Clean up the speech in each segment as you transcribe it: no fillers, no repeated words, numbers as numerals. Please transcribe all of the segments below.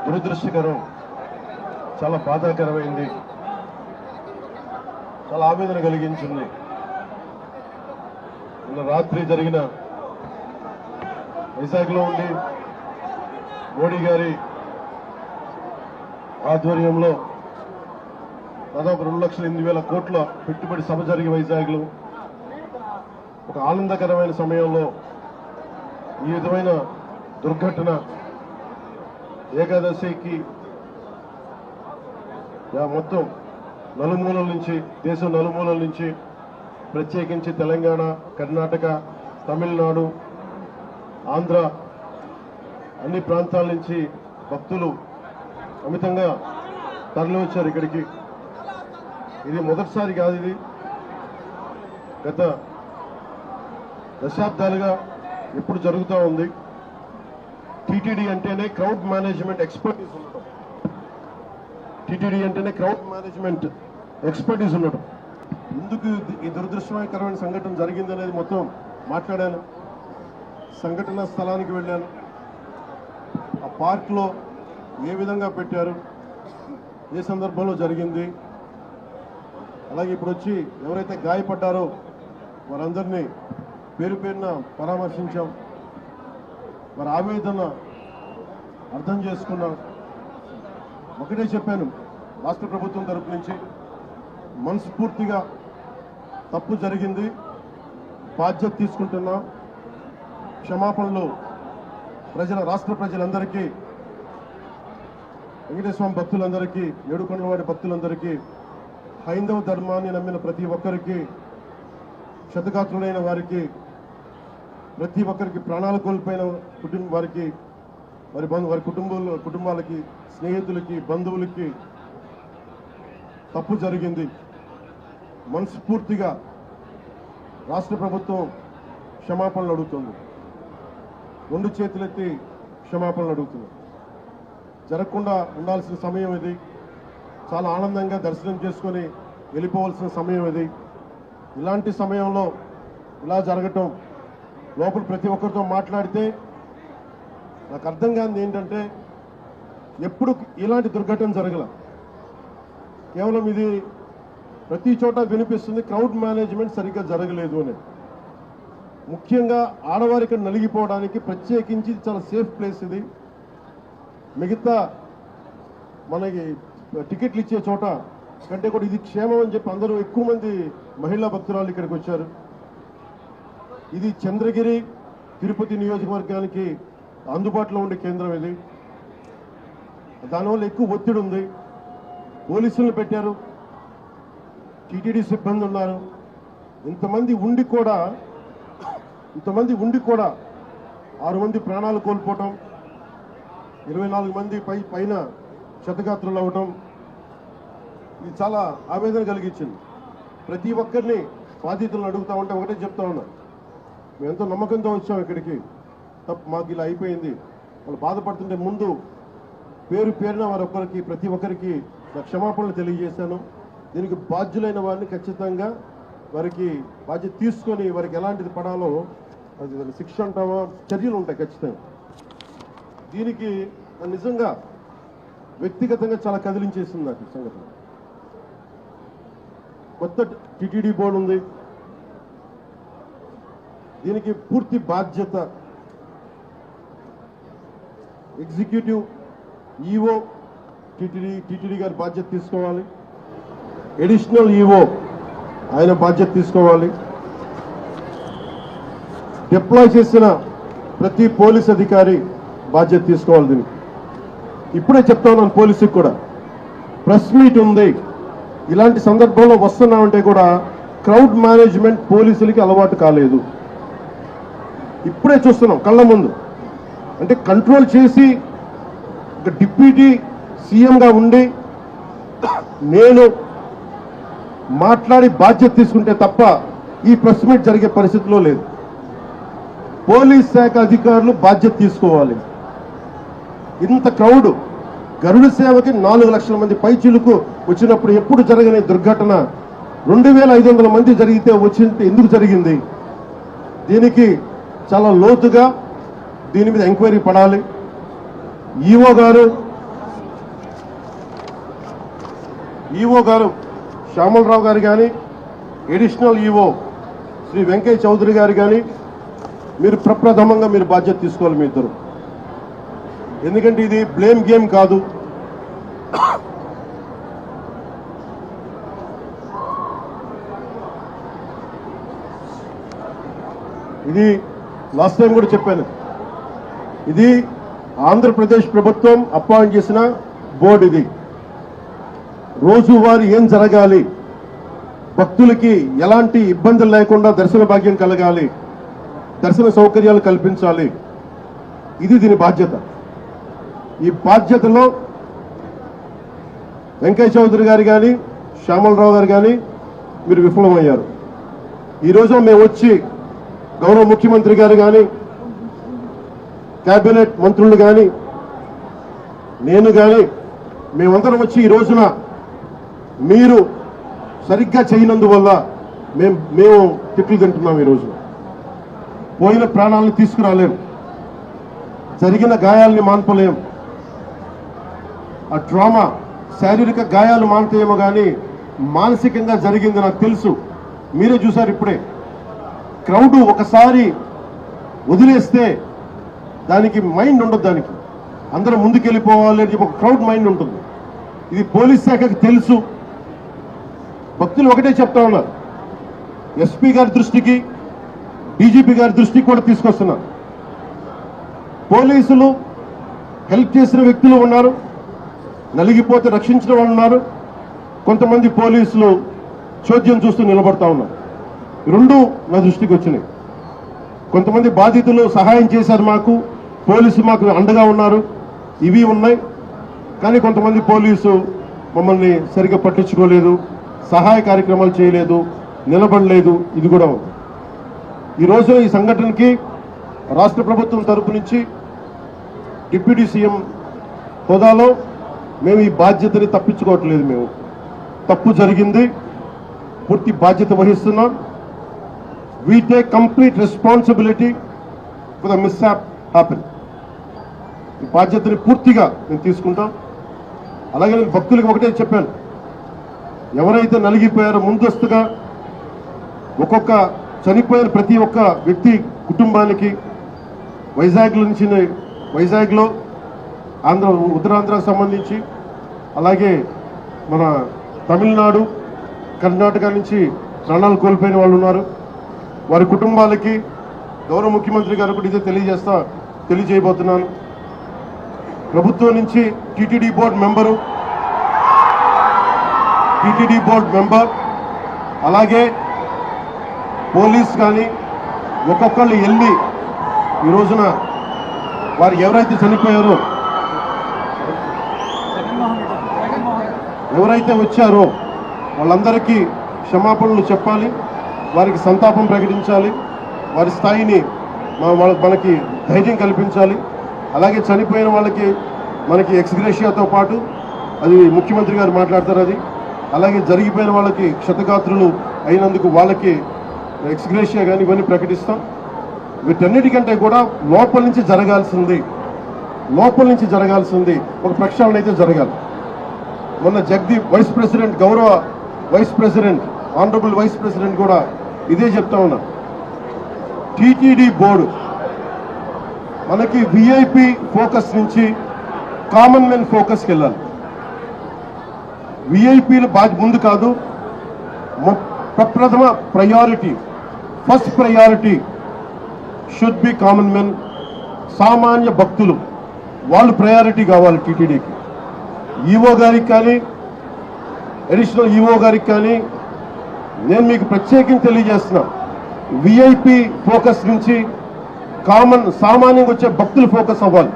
దురదృష్టకరం, చాలా బాధాకరమైంది, చాలా ఆవేదన కలిగించింది. నిన్న రాత్రి జరిగిన వైజాగ్లో ఉండి మోడీ గారి ఆధ్వర్యంలో దాదాపు 2,08,000 కోట్ల పెట్టుబడి సభ జరిగి వైజాగ్లో ఒక ఆనందకరమైన సమయంలో ఈ విధమైన దుర్ఘటన ఏకాదశికి మొత్తం నలుమూలల నుంచి, దేశం నలుమూలల నుంచి, ప్రత్యేకించి తెలంగాణ, కర్ణాటక, తమిళనాడు, ఆంధ్ర అన్ని ప్రాంతాల నుంచి భక్తులు అమితంగా తరలి వచ్చారు ఇక్కడికి. ఇది మొదటిసారి కాదు, ఇది గత దశాబ్దాలుగా ఎప్పుడు జరుగుతూ ఉంది. టీటీడీ అంటేనే క్రౌడ్ మేనేజ్మెంట్ ఎక్స్పర్టీస్ ఉండటం, టీటీడీ అంటేనే క్రౌడ్ మేనేజ్మెంట్ ఎక్స్పర్టీస్ ఉండటం. ఎందుకు ఈ దురదృష్టకరమైన సంఘటన జరిగిందనేది మొత్తం మాట్లాడాను. సంఘటన స్థలానికి వెళ్ళాను. ఆ పార్క్లో ఏ విధంగా పెట్టారు, ఏ సందర్భంలో జరిగింది, అలాగే ఇప్పుడు వచ్చి ఎవరైతే గాయపడ్డారో వారందరినీ పేరు పేరున పరామర్శించాం. వారి ఆవేదన అర్థం చేసుకున్నాం. ఒకటే చెప్పాను, రాష్ట్ర ప్రభుత్వం తరపు నుంచి మనస్ఫూర్తిగా తప్పు జరిగింది, బాధ్యత తీసుకుంటున్నాం, క్షమాపణలు రాష్ట్ర ప్రజలందరికీ, వెంకటేశ్వర స్వామి భక్తులందరికీ, ఏడుకొండలవాడి భక్తులందరికీ, హైందవ ధర్మాన్ని నమ్మిన ప్రతి ఒక్కరికి, క్షతగాత్రులైన వారికి, ప్రతి ఒక్కరికి, ప్రాణాలు కోల్పోయిన వారికి, వారి కుటుంబాలకి, స్నేహితులకి, బంధువులకి తప్పు జరిగింది. మనస్ఫూర్తిగా రాష్ట్ర ప్రభుత్వం క్షమాపణలు అడుగుతుంది, 2 చేతులెత్తి క్షమాపణలు అడుగుతుంది. జరగకుండా ఉండాల్సిన సమయం ఇది. చాలా ఆనందంగా దర్శనం చేసుకొని వెళ్ళిపోవాల్సిన సమయం ఇది. ఇలాంటి సమయంలో ఇలా జరగటం, లోపల ప్రతి ఒక్కరితో మాట్లాడితే నాకు అర్థం కానిది ఏంటంటే, ఎప్పుడు ఇలాంటి దుర్ఘటన జరగల. కేవలం ఇది ప్రతి చోట వినిపిస్తుంది, క్రౌడ్ మేనేజ్మెంట్ సరిగ్గా జరగలేదు అని. ముఖ్యంగా ఆడవారికి నలిగిపోవడానికి ప్రత్యేకించి చాలా సేఫ్ ప్లేస్ ఇది. మిగతా మనకి టికెట్లు ఇచ్చే చోట కంటే కూడా ఇది క్షేమం అని చెప్పి అందరూ, ఎక్కువ మంది మహిళా భక్తురాలు ఇక్కడికి వచ్చారు. ఇది చంద్రగిరి, తిరుపతి నియోజకవర్గానికి అందుబాటులో ఉండే కేంద్రం ఇది. దానివల్ల ఎక్కువ ఒత్తిడి ఉంది. పోలీసులను పెట్టారు, టీటీడీ సిబ్బంది ఉన్నారు. ఇంతమంది ఉండి కూడా 6 మంది ప్రాణాలు కోల్పోవటం, 24 మంది పైన క్షతగాత్రులు అవ్వటం, ఇది చాలా ఆవేదన కలిగించింది. ప్రతి ఒక్కరిని బాధితులను అడుగుతా ఉంటే ఒకటే చెప్తా ఉన్నా, మేము ఎంతో నమ్మకంతో వచ్చాం ఇక్కడికి, మాకు ఇలా అయిపోయింది. వాళ్ళు బాధపడుతుంటే ముందు పేరున వారొక్కరికి, ప్రతి ఒక్కరికి క్షమాపణలు తెలియజేశాను. దీనికి బాధ్యులైన వారిని ఖచ్చితంగా వారికి బాధ్యత తీసుకొని వారికి ఎలాంటిది పడాలో అది శిక్ష అంటావా, చర్యలు ఉంటాయి ఖచ్చితంగా. దీనికి నిజంగా వ్యక్తిగతంగా చాలా కదిలించేసింది నాకు ఈ సంఘటన. కొత్త టీటీడీ బోర్డు ఉంది, దీనికి పూర్తి బాధ్యత ఎగ్జిక్యూటివ్ ఈఓ టీటీడీ గారి బాధ్యత తీసుకోవాలి. అడిషనల్ ఈఓ ఆయన బాధ్యత తీసుకోవాలి. డిప్లాయ్ చేసిన ప్రతి పోలీస్ అధికారి బాధ్యత తీసుకోవాలి. దీనికి ఇప్పుడే చెప్తా ఉన్నాను, పోలీసుకి కూడా ప్రెస్ మీట్ ఉంది. ఇలాంటి సందర్భంలో వస్తున్నామంటే కూడా క్రౌడ్ మేనేజ్మెంట్ పోలీసులకి అలవాటు కాలేదు. ఇప్పుడే చూస్తున్నాం కళ్ళ ముందు. అంటే కంట్రోల్ చేసి డిప్యూటీ సీఎంగా ఉండి నేను మాట్లాడి బాధ్యత తీసుకుంటే తప్ప ఈ ప్రెస్ మీట్ జరిగే పరిస్థితిలో లేదు. పోలీస్ శాఖ అధికారులు బాధ్యత తీసుకోవాలి. ఇంత క్రౌడ్, గరుడ సేవకి 4 లక్షల మంది పైచిలుకు వచ్చినప్పుడు ఎప్పుడు జరగని దుర్ఘటన 2500 మంది జరిగితే వచ్చింటే ఎందుకు జరిగింది? దీనికి చాలా లోతుగా దీని మీద ఎంక్వైరీ పడాలి. ఈఓ గారు ఈఓ గారు శ్యామలరావు గారు కానీ, అడిషనల్ ఈఓ శ్రీ వెంకయ్య చౌదరి గారు కానీ మీరు ప్రప్రథమంగా మీరు బాధ్యత తీసుకోవాలి మీ ఇద్దరు. ఎందుకంటే ఇది బ్లేమ్ గేమ్ కాదు. ఇది లాస్ట్ టైం కూడా చెప్పాను, ఇది ఆంధ్రప్రదేశ్ ప్రభుత్వం అపాయింట్ చేసిన బోర్డు. ఇది రోజువారీ ఏం జరగాలి, భక్తులకి ఎలాంటి ఇబ్బందులు లేకుండా దర్శన భాగ్యం కలగాలి, దర్శన సౌకర్యాలు కల్పించాలి, ఇది దీని బాధ్యత. ఈ బాధ్యతలో వెంకయ్య చౌదరి గారు కానీ, శ్యామలరావు గారు కానీ మీరు విఫలమయ్యారు. ఈరోజు మేము వచ్చి గౌరవ ముఖ్యమంత్రి గారు కానీ, కేబినెట్ మంత్రులు కానీ, నేను కానీ మేమందరం వచ్చి ఈ రోజున మీరు సరిగ్గా చేయనందువల్ల మేము తిట్లు తింటున్నాం. ఈరోజు పోయిన ప్రాణాలను తీసుకురాలేం, జరిగిన గాయాలని మాన్పలేం. ఆ ట్రామా శారీరక గాయాలు మాన్తాయేమో కానీ మానసికంగా జరిగింది నాకు తెలుసు. మీరే చూసారు ఇప్పుడే. క్రౌడ్ ఒకసారి వదిలేస్తే దానికి మైండ్ ఉండదు, దానికి అందరూ ముందుకెళ్ళిపోవాలి అని చెప్పి ఒక క్రౌడ్ మైండ్ ఉంటుంది. ఇది పోలీస్ శాఖకి తెలుసు. భక్తులు ఒకటే చెప్తా ఉన్నారు, ఎస్పీ గారి దృష్టికి, డీజీపీ గారి దృష్టికి కూడా తీసుకొస్తున్నారు. పోలీసులు హెల్ప్ చేసిన వ్యక్తులు ఉన్నారు, నలిగిపోతే రక్షించిన వాళ్ళు ఉన్నారు. కొంతమంది పోలీసులు చోద్యం చూస్తూ నిలబడతా ఉన్నారు. రెండు నా దృష్టికి వచ్చినాయి. కొంతమంది బాధితులు సహాయం చేశారు, పోలీసు మాకు అండగా ఉన్నారు, ఇవి ఉన్నాయి. కానీ కొంతమంది పోలీసు మమ్మల్ని సరిగ్గా పట్టించుకోలేదు, సహాయ కార్యక్రమాలు చేయలేదు, నిలబడలేదు. ఇది కూడా ఉంది. ఈరోజు ఈ సంఘటనకి రాష్ట్ర ప్రభుత్వం తరపు నుంచి డిప్యూటీ సీఎం హోదాలో మేము ఈ బాధ్యతని తప్పించుకోవట్లేదు. మేము తప్పు జరిగింది, పూర్తి బాధ్యత వహిస్తున్నాం. We take complete responsibility for the mishap happened. ఈ బాధ్యతని పూర్తిగా మేము తీసుకుంటాం. అలాగే నేను భక్తులకు ఒకటే చెప్పాను, ఎవరైతే నలిగిపోయారో ముందస్తుగా ఒక్కొక్క చనిపోయిన ప్రతి ఒక్క వ్యక్తి కుటుంబానికి వైజాగ్లో ఉత్తరాంధ్రకు సంబంధించి, అలాగే మన తమిళనాడు, కర్ణాటక నుంచి ప్రాణాలు కోల్పోయిన వాళ్ళు ఉన్నారు. వారి కుటుంబాలకి గౌరవ ముఖ్యమంత్రి గారు కూడా ఇదే తెలియజేయబోతున్నాను. ప్రభుత్వం నుంచి టీటీడీ బోర్డు మెంబర్ అలాగే పోలీస్ కానీ ఒక్కొక్కళ్ళు వెళ్ళి ఈ రోజున వారు ఎవరైతే చనిపోయారో, ఎవరైతే వచ్చారో వాళ్ళందరికీ క్షమాపణలు చెప్పాలి, వారికి సంతాపం ప్రకటించాలి, వారి స్థాయిని మనకి ధైర్యం కల్పించాలి. అలాగే చనిపోయిన వాళ్ళకి మనకి ఎక్స్గ్రేషియాతో పాటు అది ముఖ్యమంత్రి గారు మాట్లాడతారు. అది అలాగే జరిగిపోయిన వాళ్ళకి క్షతగాత్రులు అయినందుకు వాళ్ళకి ఎక్స్గ్రేషియా కానీ ఇవన్నీ ప్రకటిస్తాం. వీటన్నిటికంటే కూడా లోపల నుంచి జరగాల్సింది ఒక ప్రక్షాళన అయితే జరగాలి. మొన్న జగదీప్ గౌరవ vice president honourable vice president కూడా ఇదే చెప్తా ఉన్నా. టీటీడీ బోర్డు మనకి విఐపి ఫోకస్ నుంచి కామన్ మెన్ ఫోకస్కి వెళ్ళాలి. విఐపీలు ముందు కాదు, ప్రప్రథమ priority, first priority should be common men. సామాన్య భక్తులు వాళ్ళు ప్రయారిటీ కావాలి టీటీడీకి. ఈఓ గారికి కానీ, అడిషనల్ ఈఓ గారికి కానీ నేను మీకు ప్రత్యేకంగా తెలియజేస్తున్నా, విఐపి ఫోకస్ నుంచి సామాన్యంగా వచ్చే భక్తులు ఫోకస్ అవ్వాలి.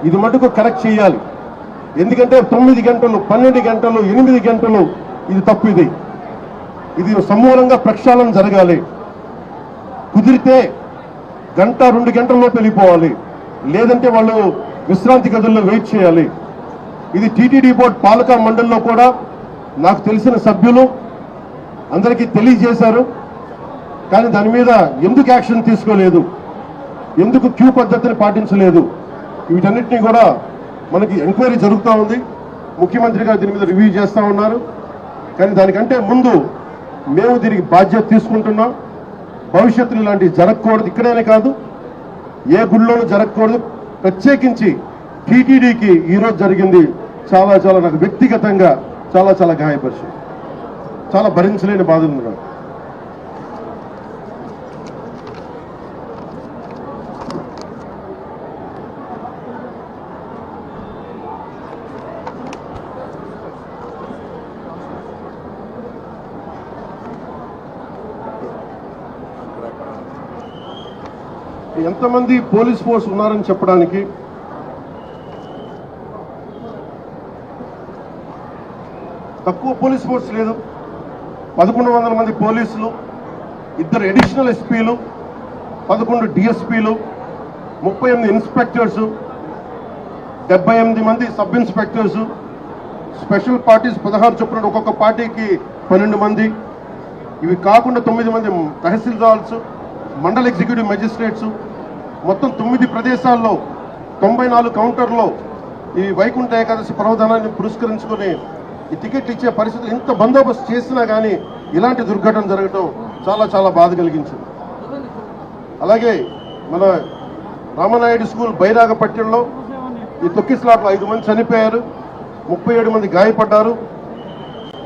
ఇది మటుకు కరెక్ట్ చేయాలి. ఎందుకంటే 9 గంటలు, 12 గంటలు, 8 గంటలు ఇది తప్పు. ఇది సమూలంగా ప్రక్షాళన జరగాలి. కుదిరితే 1-2 గంటల్లో వెళ్ళిపోవాలి, లేదంటే వాళ్ళు విశ్రాంతి గదుల్లో వెయిట్ చేయాలి. ఇది టీటీడీ బోర్డు పాలక మండలిలో కూడా నాకు తెలిసిన సభ్యులు అందరికీ తెలియజేశారు. కానీ దాని మీద ఎందుకు యాక్షన్ తీసుకోలేదు, ఎందుకు క్యూ పద్ధతిని పాటించలేదు, వీటన్నిటినీ కూడా మనకి ఎంక్వైరీ జరుగుతూ ఉంది. ముఖ్యమంత్రి గారు దీని మీద రివ్యూ చేస్తూ ఉన్నారు. కానీ దానికంటే ముందు మేము దీనికి బాధ్యత తీసుకుంటున్నాం. భవిష్యత్తులో ఇలాంటివి జరగకూడదు. ఇక్కడనే కాదు, ఏ గుళ్ళోనూ జరగకూడదు. ప్రత్యేకించి టీటీడీకి ఈరోజు జరిగింది చాలా చాలా నాకు వ్యక్తిగతంగా చాలా చాలా గాయపరిచింది. చాలా భరించలేని బాధ ఉంది నాకు. ఎంతమంది పోలీస్ ఫోర్స్ ఉన్నారని చెప్పడానికి తక్కువ పోలీస్ ఫోర్స్ లేదు. 1100 మంది పోలీసులు, 2 అడిషనల్ ఎస్పీలు, 11 డిఎస్పీలు, 38 ఇన్స్పెక్టర్స్, 78 మంది సబ్ ఇన్స్పెక్టర్స్, స్పెషల్ పార్టీస్ 16 చొప్పున ఒక్కొక్క పార్టీకి 12 మంది. ఇవి కాకుండా 9 మంది తహసీల్దార్స్, మండల ఎగ్జిక్యూటివ్ మెజిస్ట్రేట్స్, మొత్తం 9 ప్రదేశాల్లో 94 కౌంటర్లో ఈ వైకుంఠ ఏకాదశి పర్వదినాన్ని పురస్కరించుకుని ఈ టికెట్ ఇచ్చే పరిస్థితులు ఇంత బందోబస్తు చేసినా కానీ ఇలాంటి దుర్ఘటన జరగడం చాలా చాలా బాధ కలిగించింది. అలాగే మన రామనాయుడు స్కూల్ బైరాగపట్నంలో ఈ తొక్కిస్లాట్లో 5 మంది చనిపోయారు, 37 మంది గాయపడ్డారు.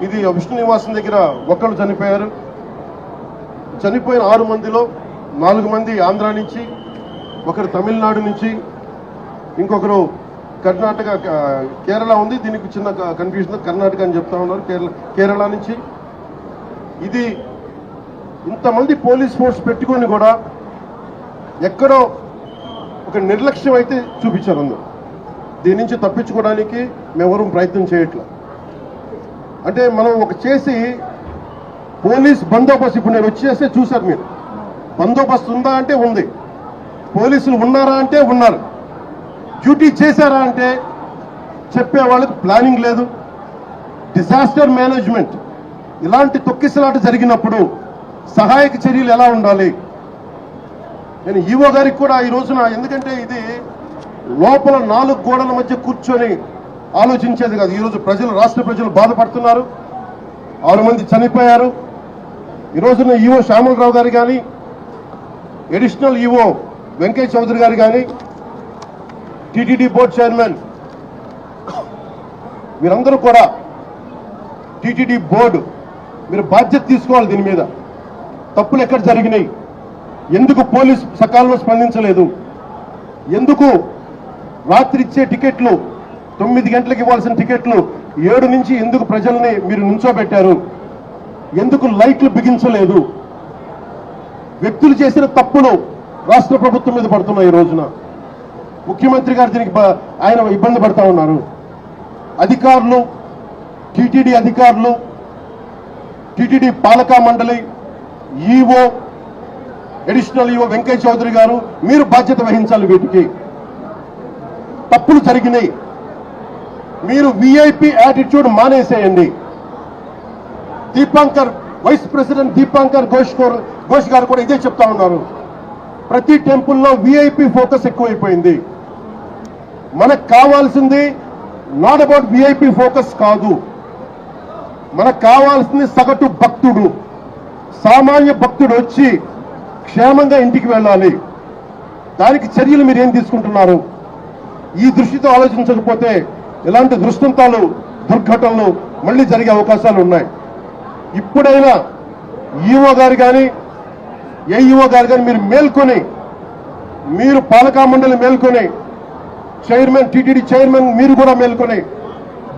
ఇది విష్ణు నివాసం దగ్గర ఒకళ్ళు చనిపోయారు. చనిపోయిన 6 మందిలో 4 మంది ఆంధ్ర నుంచి, ఒకరు తమిళనాడు నుంచి, ఇంకొకరు కర్ణాటక, కేరళ ఉంది. దీనికి చిన్న కన్ఫ్యూజన్, కర్ణాటక అని చెప్తా ఉన్నారు, కేరళ నుంచి. ఇది ఇంతమంది పోలీస్ ఫోర్స్ పెట్టుకొని కూడా ఎక్కడో ఒక నిర్లక్ష్యం అయితే చూపించారు అందరూ. దీని నుంచి తప్పించుకోవడానికి మేమెవరూ ప్రయత్నం చేయట్లేదు. అంటే మనం ఒక చేసి పోలీస్ బందోబస్తు, ఇప్పుడు నేను వచ్చేస్తే చూశారు మీరు, బందోబస్తు ఉందా అంటే ఉంది, పోలీసులు ఉన్నారా అంటే ఉన్నారు, డ్యూటీ చేశారా అంటే చెప్పే వాళ్ళకి ప్లానింగ్ లేదు, డిజాస్టర్ మేనేజ్మెంట్. ఇలాంటి తొక్కిసలాట జరిగినప్పుడు సహాయక చర్యలు ఎలా ఉండాలి. నేను ఈవో గారికి కూడా ఈ రోజున, ఎందుకంటే ఇది లోపల 4 గోడల మధ్య కూర్చొని ఆలోచించేది కాదు. ఈరోజు రాష్ట్ర ప్రజలు బాధపడుతున్నారు. 6 మంది చనిపోయారు. ఈ రోజున ఈవో శ్యామలరావు గారు కానీ, అడిషనల్ ఈవో వెంకయ్య చౌదరి గారు కానీ, టీటీడీ బోర్డు చైర్మన్, మీరందరూ కూడా టీటీడీ బోర్డు మీరు బాధ్యత తీసుకోవాలి. దీని మీద తప్పులు ఎక్కడ జరిగినాయి, ఎందుకు పోలీసు సకాలంలో స్పందించలేదు, ఎందుకు రాత్రి ఇచ్చే టికెట్లు 9 గంటలకు ఇవ్వాల్సిన టికెట్లు 7 నుంచి ఎందుకు ప్రజల్ని మీరు నుంచోబెట్టారు, ఎందుకు లైట్లు బిగించలేదు. వ్యక్తులు చేసిన తప్పులు రాష్ట్ర ప్రభుత్వం మీద పడుతున్నాయి. ఈ రోజున ముఖ్యమంత్రి గారు దీనికి ఆయన ఇబ్బంది పడతా ఉన్నారు. అధికారులు, టీటీడీ అధికారులు, టీటీడీ పాలకా మండలి, EO, additional EO Venkaiah Chowdary garu, మీరు బాధ్యత వహించాలి. వీటికి తప్పులు జరిగినాయి. మీరు విఐపి యాటిట్యూడ్ మానేసేయండి. వైస్ ప్రెసిడెంట్ దీపాంకర్ ఘోష్ గారు కూడా ఇదే చెప్తా ఉన్నారు. ప్రతి టెంపుల్లో విఐపి ఫోకస్ ఎక్కువైపోయింది. మనకు కావాల్సింది నాట్ అబౌట్ విఐపి ఫోకస్ కాదు, మనకు కావాల్సింది సగటు భక్తుడు, సామాన్య భక్తుడు వచ్చి క్షేమంగా ఇంటికి వెళ్ళాలి. దానికి చర్యలు మీరు ఏం తీసుకుంటున్నారు? ఈ దృష్టితో ఆలోచించకపోతే ఇలాంటి దృష్టాంతాలు, దుర్ఘటనలు మళ్ళీ జరిగే అవకాశాలు ఉన్నాయి. ఇప్పుడైనా ఈఓ గారు కానీ, ఏఈఓ గారు కానీ మీరు మేల్కొని, మీరు పాలకా మండలి మేల్కొని, చైర్మన్, టీటీడీ చైర్మన్ మీరు కూడా మేల్కొని,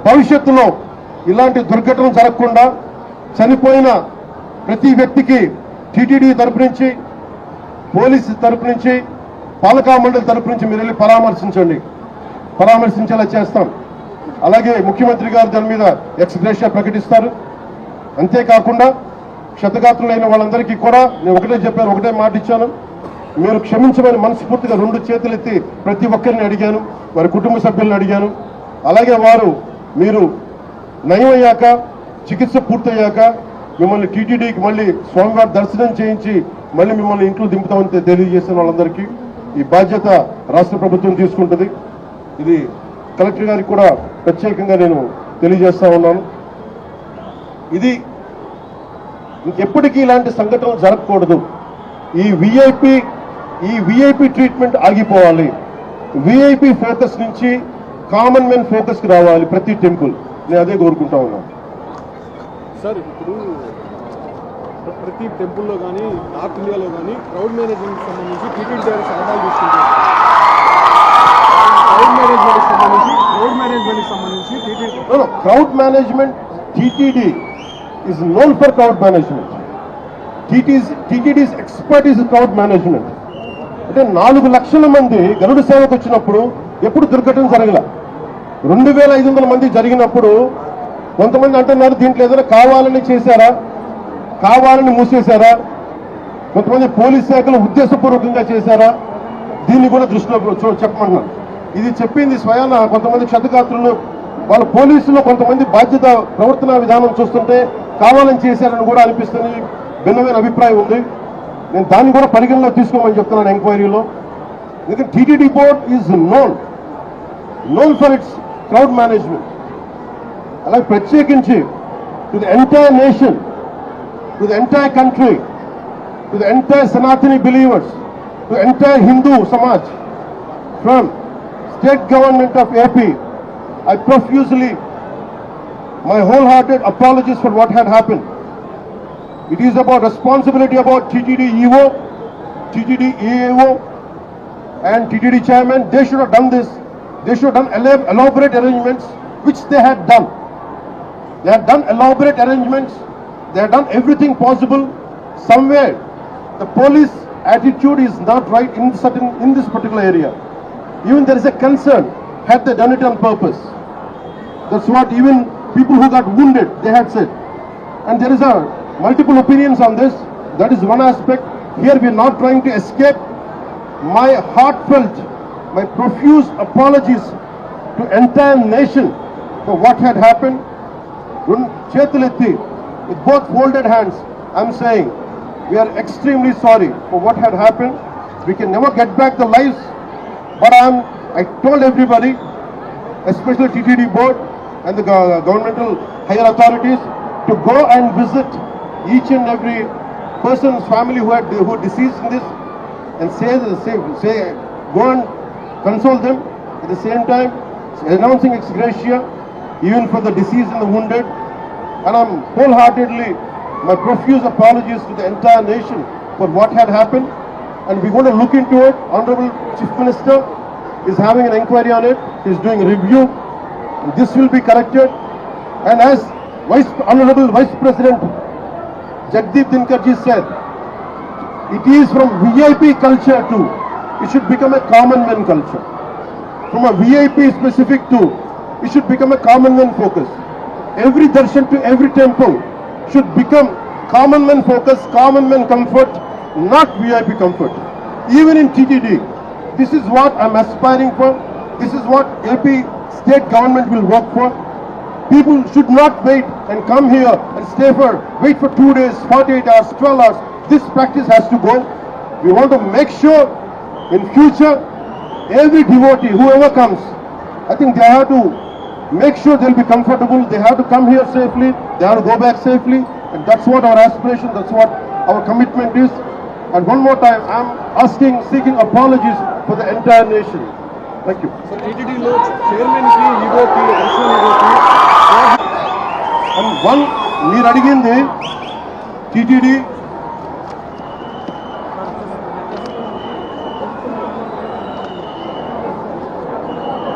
భవిష్యత్తులో ఇలాంటి దుర్ఘటనలు జరగకుండా చనిపోయిన ప్రతి వ్యక్తికి టీటీడీ తరపు నుంచి, పోలీసు తరపు నుంచి, పాలకా మండలి తరపు నుంచి మీరు వెళ్ళి పరామర్శించేలా చేస్తాం. అలాగే ముఖ్యమంత్రి గారు దాని మీద ఎక్స్గ్రేషియా ప్రకటిస్తారు. అంతేకాకుండా క్షతగాత్రులైన వాళ్ళందరికీ కూడా నేను ఒకటే మాట ఇచ్చాను, మీరు క్షమించమని మనస్ఫూర్తిగా 2 చేతులెత్తి ప్రతి ఒక్కరిని అడిగాను, వారి కుటుంబ సభ్యులను అడిగాను. అలాగే మీరు నయం అయ్యాక, చికిత్స పూర్తయ్యాక మిమ్మల్ని టీటీడీకి మళ్ళీ స్వామివారి దర్శనం చేయించి మళ్ళీ మిమ్మల్ని ఇంట్లో దింపుతామని తెలియజేసిన వాళ్ళందరికీ ఈ బాధ్యత రాష్ట్ర ప్రభుత్వం తీసుకుంటుంది. ఇది కలెక్టర్ గారికి కూడా ప్రత్యేకంగా నేను తెలియజేస్తా ఉన్నాను. ఇది ఇంకెప్పటికీ ఇలాంటి సంఘటనలు జరగకూడదు. ఈ విఐపి ట్రీట్మెంట్ ఆగిపోవాలి. విఐపి ఫోకస్ నుంచి కామన్ మెన్ ఫోకస్కి రావాలి ప్రతి టెంపుల్. నేను అదే కోరుకుంటా ఉన్నాను. సార్, ఇప్పుడు ప్రతి టెంపుల్లో కానీ నార్త్ ఇండియాలో కానీ క్రౌడ్ మేనేజ్మెంట్ సంబంధించి టీటీడీ ద్వారా సలహాలు తీసుకుంటారు. Crowd management TTD is known for crowd management. TTD's expertise is crowd management. అంటే 4 లక్షల మంది గరుడ సేవకు వచ్చినప్పుడు ఎప్పుడు దుర్ఘటన జరగల. 2500 మంది జరిగినప్పుడు కొంతమంది అంటున్నారు దీంట్లో ఏదైనా కావాలని చేశారా, కావాలని మూసేశారా, కొంతమంది పోలీస్ శాఖలు ఉద్దేశపూర్వకంగా చేశారా, దీన్ని కూడా దృష్టిలో చెప్పమంటున్నారు. ఇది చెప్పింది స్వయాన కొంతమంది క్షతగాత్రులు వాళ్ళ పోలీసులు కొంతమంది బాధ్యత ప్రవర్తన విధానం చూస్తుంటే కావాలని చేశారని కూడా అనిపిస్తుంది. భిన్నమైన అభిప్రాయం ఉంది. నేను దాన్ని కూడా పరిగణలో తీసుకోమని చెప్తున్నాను ఎంక్వైరీలో. ఎందుకంటే TTD board is known for it's crowd management. అలాగే ప్రత్యేకించి to the entire nation, to the entire country, to the entire Sanatani believers, to the entire Hindu Samaj from state government of AP, I profusely, my wholehearted apologies for what had happened. It is about responsibility about TTD EO, TTD EAO and TTD chairman. They should have done this. They should have done elaborate arrangements, which they had done. They had done elaborate arrangements. They had done everything possible. Somewhere, the police attitude is not right in this particular area. Even there is a concern. Had they done it on purpose? That's what even people who got wounded, they had said. And there is multiple opinions on this. That is one aspect. Here we are not trying to escape. My heartfelt, my profuse apologies to entire nation for what had happened. Chetuletti, with both folded hands, I'm saying we are extremely sorry for what had happened. We can never get back the lives, but I told everybody, especially TTD board and the governmental higher authorities, to go and visit each and every person's family who deceased in this, and say go and console them. At the same time, announcing ex gratia even for the deceased and the wounded. And I'm wholeheartedly, my profuse apologies to the entire nation for what had happened. And we're going to look into it. Honorable Chief Minister is having an inquiry on it. He's doing a review. This will be corrected. And as Honorable Vice President Jagdeep Dhinkarji said, it is from VIP culture to, it should become a common man culture. From a VIP specific to, it should become a common man focus. Every darshan to every temple should become common man focus, common man comfort, not VIP comfort. Even in TTD, this is what I'm aspiring for. This is what AP state government will work for. People should not wait and come here and wait for 2 days, 48 hours, 12 hours. This practice has to go. We want to make sure in future, every devotee, whoever comes, I think they have to make sure they'll be comfortable. They have to come here safely. They have to go back safely. And that's what our aspiration, that's what our commitment is. And one more time, I'm seeking apologies for the entire nation. Thank you. So TTDలో chairman కి ఈవోకి additional ఈవోకి and one మీరు అడిగింది TTD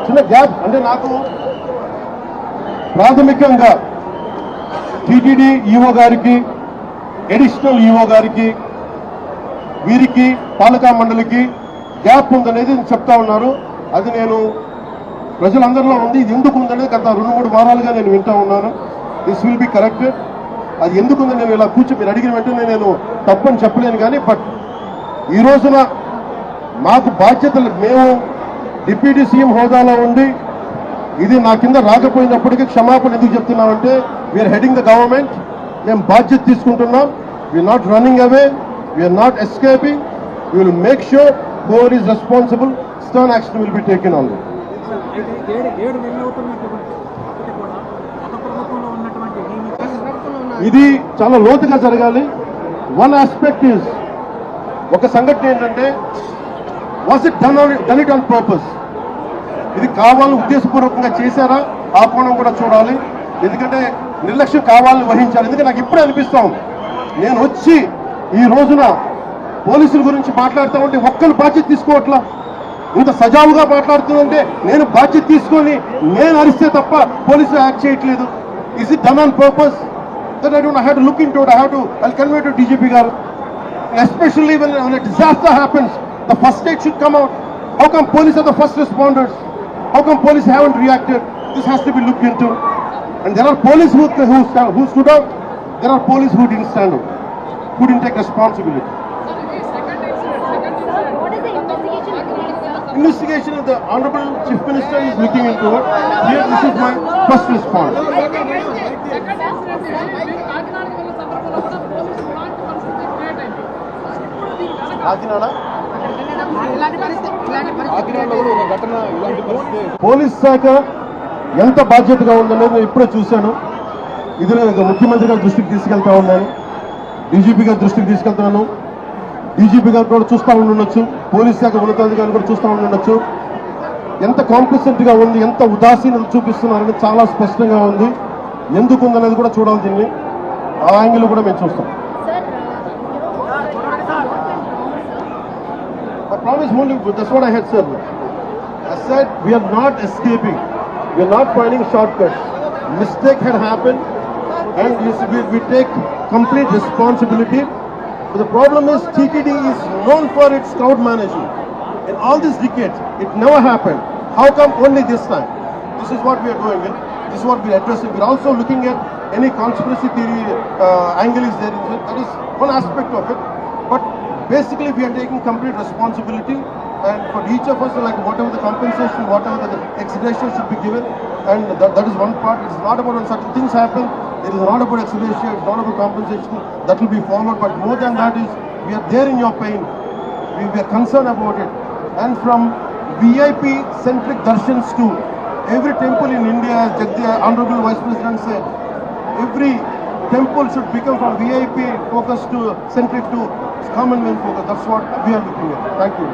చిన్న gap అంటే నాకు ప్రాథమికంగా TTD ఈవో గారికి, అడిషనల్ ఈవో గారికి, వీరికి పాలకా మండలికి గ్యాప్ ఉందనేది చెప్తా ఉన్నారు. అది నేను ప్రజలందరిలో ఉంది. ఇది ఎందుకు ఉందనేది గత 2-3 వారాలుగా నేను వింటా ఉన్నాను. This will be corrected. అది ఎందుకు ఉందని నేను ఇలా మీరు అడిగిన వెంటనే నేను తప్పని చెప్పలేను. కానీ బట్ ఈ రోజున మాకు బాధ్యతలు, మేము డిప్యూటీ సీఎం హోదాలో ఉండి ఇది నా కింద రాకపోయినప్పటికీ క్షమాపణ ఎందుకు చెప్తున్నామంటే, వీఆర్ హెడింగ్ ద గవర్నమెంట్. మేము బాధ్యత తీసుకుంటున్నాం. We're not running away, we're not escaping. We will make sure whoever is responsible, stern action will be taken on them. ప్రభుత్వంలో ఉన్నటువంటి ఇది చాలా లోతుగా జరగాలి. వన్ ఆస్పెక్ట్ ఈజ్, ఒక సంఘటన ఏంటంటే, was it done it on purpose? ఇది కావాలని ఉద్దేశపూర్వకంగా చేశారా? ఆ కోణం కూడా చూడాలి. ఎందుకంటే నిర్లక్ష్యం కావాలని వహించాలి. ఎందుకంటే నాకు ఇప్పుడే అనిపిస్తా ఉంది, నేను వచ్చి ఈ రోజున పోలీసుల గురించి మాట్లాడుతూ ఉంటే ఒక్కరు బాధ్యత తీసుకోవట్లా. ఇంత సజావుగా మాట్లాడుతుందంటే నేను బాధ్యత తీసుకొని నేను అరిస్తే తప్ప పోలీసులు యాక్ట్ చేయట్లేదు. Is it done on purpose? Then I have to look into it. I'll convey to DGP garu. Especially when a disaster happens, the first aid should come out. How come police are the first responders? How come police haven't reacted? This has to be looked into. And there are police who stood up. There are police who didn't stand up, who didn't take responsibility. What is the investigation? Investigation of the Honorable Chief Minister is looking into it. Here, this is my first response. కాకినాడలో కూడా ఒక ఘటన ఇలాంటి పరిస్థితి. Police శాఖ ఎంత బాధ్యతగా ఉందనేది నేను ఇప్పుడే చూశాను. ఇది నేను ముఖ్యమంత్రి గారి దృష్టికి తీసుకెళ్తా ఉన్నాను, డీజీపీ గారి దృష్టికి తీసుకెళ్తున్నాను. డీజీపీ గారు కూడా చూస్తూ ఉండొచ్చు, పోలీస్ శాఖ ఉన్నతాధికారులు కూడా చూస్తూ ఉండొచ్చు. ఎంత కాంప్లిసెంట్ గా ఉంది, ఎంత ఉదాసీనత చూపిస్తున్నారని చాలా స్పష్టంగా ఉంది. ఎందుకు ఉందనేది కూడా చూడాలి. దీన్ని ఆ యాంగిల్ కూడా మేము చూస్తాం. I promise only, that's what I had said. I said we are not escaping, we are not finding shortcuts. Mistake had happened, and we take complete responsibility. But the problem is TTD is known for its crowd management. In all these decades, it never happened. How come only this time? This is what we are doing. This is what we are addressing. We are also looking at any conspiracy theory angle is there. That is one aspect of it. But basically, we are taking complete responsibility, and for each of us, like whatever the compensation, whatever the extradition should be given, and that is one part. It's not about when such things happen. It is not about extradition. It's not about compensation. That will be followed. But more than that is, we are there in your pain. We are concerned about it. And from VIP-centric darshans to every temple in India, as Honorable Vice President said, every temple should become from VIP focus to centric to Commonwealth focus. That's what we are looking at. Thank you.